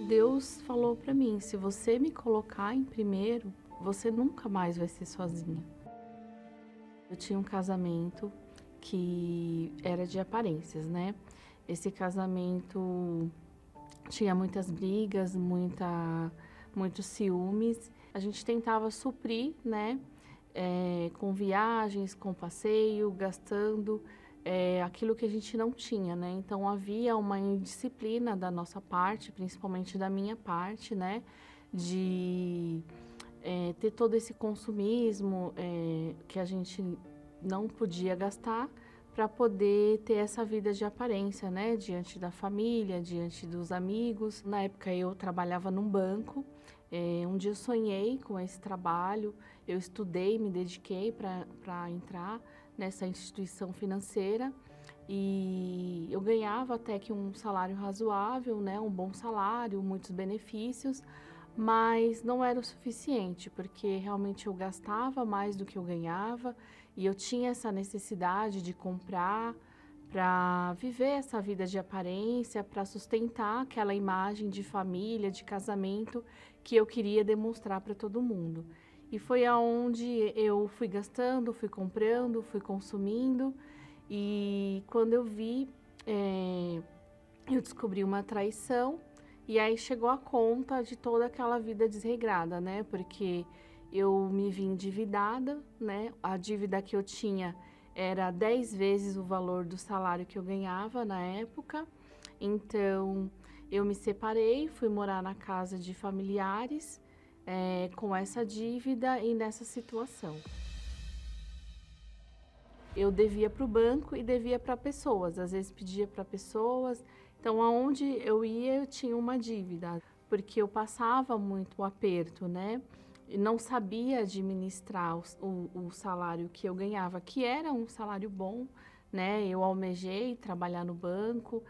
Deus falou para mim: se você me colocar em primeiro, você nunca mais vai ser sozinha. Eu tinha um casamento que era de aparências, né? Esse casamento tinha muitas brigas, muitos ciúmes. A gente tentava suprir, né? Com viagens, com passeio, gastando aquilo que a gente não tinha, né? Então havia uma indisciplina da nossa parte, principalmente da minha parte, né? De ter todo esse consumismo que a gente não podia gastar para poder ter essa vida de aparência, né? Diante da família, diante dos amigos. Na época eu trabalhava num banco. Um dia eu sonhei com esse trabalho, eu estudei, me dediquei para entrar nessa instituição financeira e eu ganhava até que um salário razoável, né? Um bom salário, muitos benefícios, mas não era o suficiente, porque realmente eu gastava mais do que eu ganhava e eu tinha essa necessidade de comprar para viver essa vida de aparência, para sustentar aquela imagem de família, de casamento que eu queria demonstrar para todo mundo. E foi aonde eu fui gastando, fui comprando, fui consumindo e quando eu vi, eu descobri uma traição. E aí chegou a conta de toda aquela vida desregrada, né? Porque eu me vi endividada, né? A dívida que eu tinha era 10 vezes o valor do salário que eu ganhava na época. Então, eu me separei, fui morar na casa de familiares, com essa dívida e nessa situação. Eu devia para o banco e devia para pessoas, às vezes pedia para pessoas. Então, aonde eu ia, eu tinha uma dívida, porque eu passava muito aperto, né? E não sabia administrar o salário que eu ganhava, que era um salário bom, né? Eu almejei trabalhar no banco,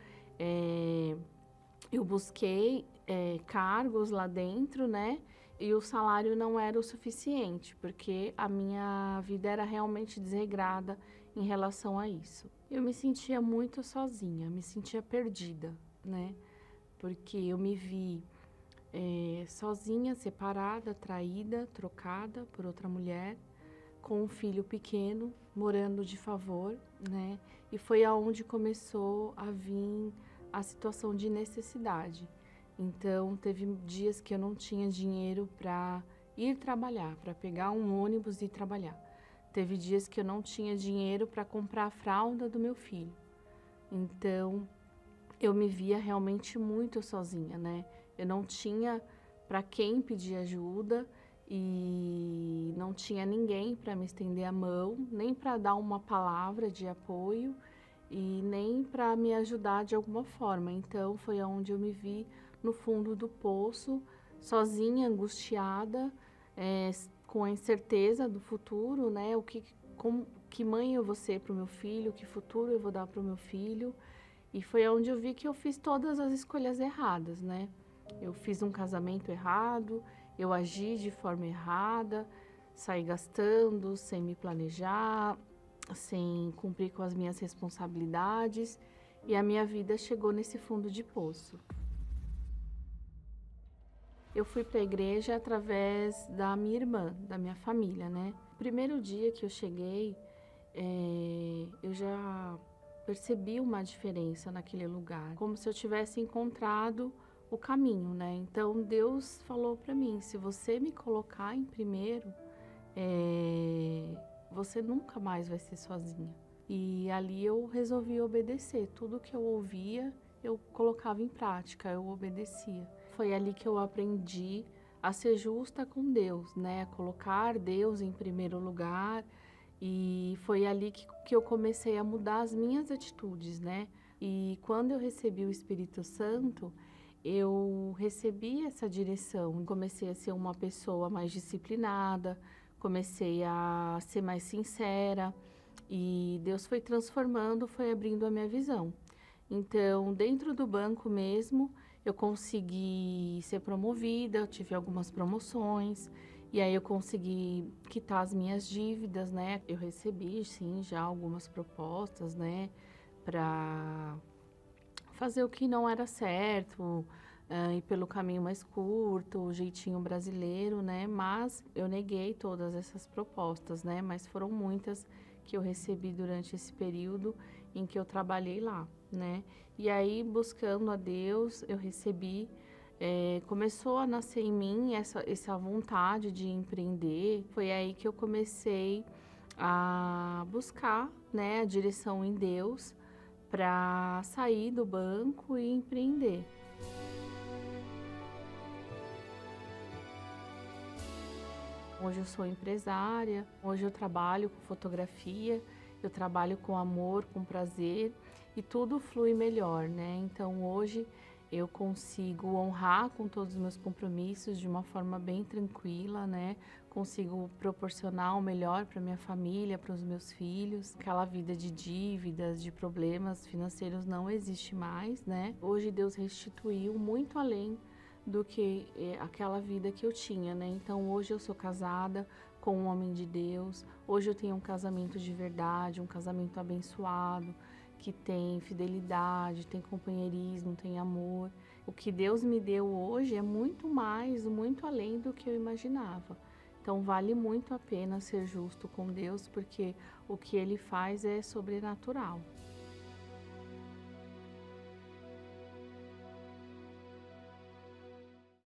eu busquei cargos lá dentro, né? E o salário não era o suficiente, porque a minha vida era realmente desregrada em relação a isso. Eu me sentia muito sozinha, me sentia perdida, né? Porque eu me vi sozinha, separada, traída, trocada por outra mulher, com um filho pequeno, morando de favor, né? E foi aonde começou a vir a situação de necessidade. Então, teve dias que eu não tinha dinheiro para ir trabalhar, para pegar um ônibus e ir trabalhar. Teve dias que eu não tinha dinheiro para comprar a fralda do meu filho. Então, eu me via realmente muito sozinha, né? Eu não tinha para quem pedir ajuda e não tinha ninguém para me estender a mão, nem para dar uma palavra de apoio e nem para me ajudar de alguma forma. Então, foi onde eu me vi no fundo do poço, sozinha, angustiada, com a incerteza do futuro, né? Que mãe eu vou ser para o meu filho, que futuro eu vou dar para o meu filho. E foi onde eu vi que eu fiz todas as escolhas erradas, né? Eu fiz um casamento errado, eu agi de forma errada, saí gastando sem me planejar, sem cumprir com as minhas responsabilidades e a minha vida chegou nesse fundo de poço. Eu fui para a igreja através da minha irmã, da minha família, né? O primeiro dia que eu cheguei, eu já percebi uma diferença naquele lugar, como se eu tivesse encontrado o caminho, né? Então Deus falou para mim: se você me colocar em primeiro, você nunca mais vai ser sozinha. E ali eu resolvi obedecer. Tudo que eu ouvia, eu colocava em prática, eu obedecia. Foi ali que eu aprendi a ser justa com Deus, né? A colocar Deus em primeiro lugar. E foi ali que eu comecei a mudar as minhas atitudes, né? E quando eu recebi o Espírito Santo, eu recebi essa direção. Comecei a ser uma pessoa mais disciplinada, comecei a ser mais sincera e Deus foi transformando, foi abrindo a minha visão. Então, dentro do banco mesmo, eu consegui ser promovida, eu tive algumas promoções e aí eu consegui quitar as minhas dívidas, né? Eu recebi, sim, já algumas propostas, né, para fazer o que não era certo, ir pelo caminho mais curto, o jeitinho brasileiro, né? Mas eu neguei todas essas propostas, né? Mas foram muitas que eu recebi durante esse período em que eu trabalhei lá, né? E aí, buscando a Deus, eu recebi, começou a nascer em mim essa vontade de empreender. Foi aí que eu comecei a buscar, né, a direção em Deus para sair do banco e empreender. Hoje eu sou empresária, hoje eu trabalho com fotografia, eu trabalho com amor, com prazer e tudo flui melhor, né? Então hoje eu consigo honrar com todos os meus compromissos de uma forma bem tranquila, né? Consigo proporcionar o melhor para minha família, para os meus filhos. Aquela vida de dívidas, de problemas financeiros não existe mais, né? Hoje Deus restituiu muito além do que aquela vida que eu tinha, né? Então hoje eu sou casada com um homem de Deus, hoje eu tenho um casamento de verdade, um casamento abençoado, que tem fidelidade, tem companheirismo, tem amor. O que Deus me deu hoje é muito mais, muito além do que eu imaginava. Então vale muito a pena ser justo com Deus, porque o que Ele faz é sobrenatural.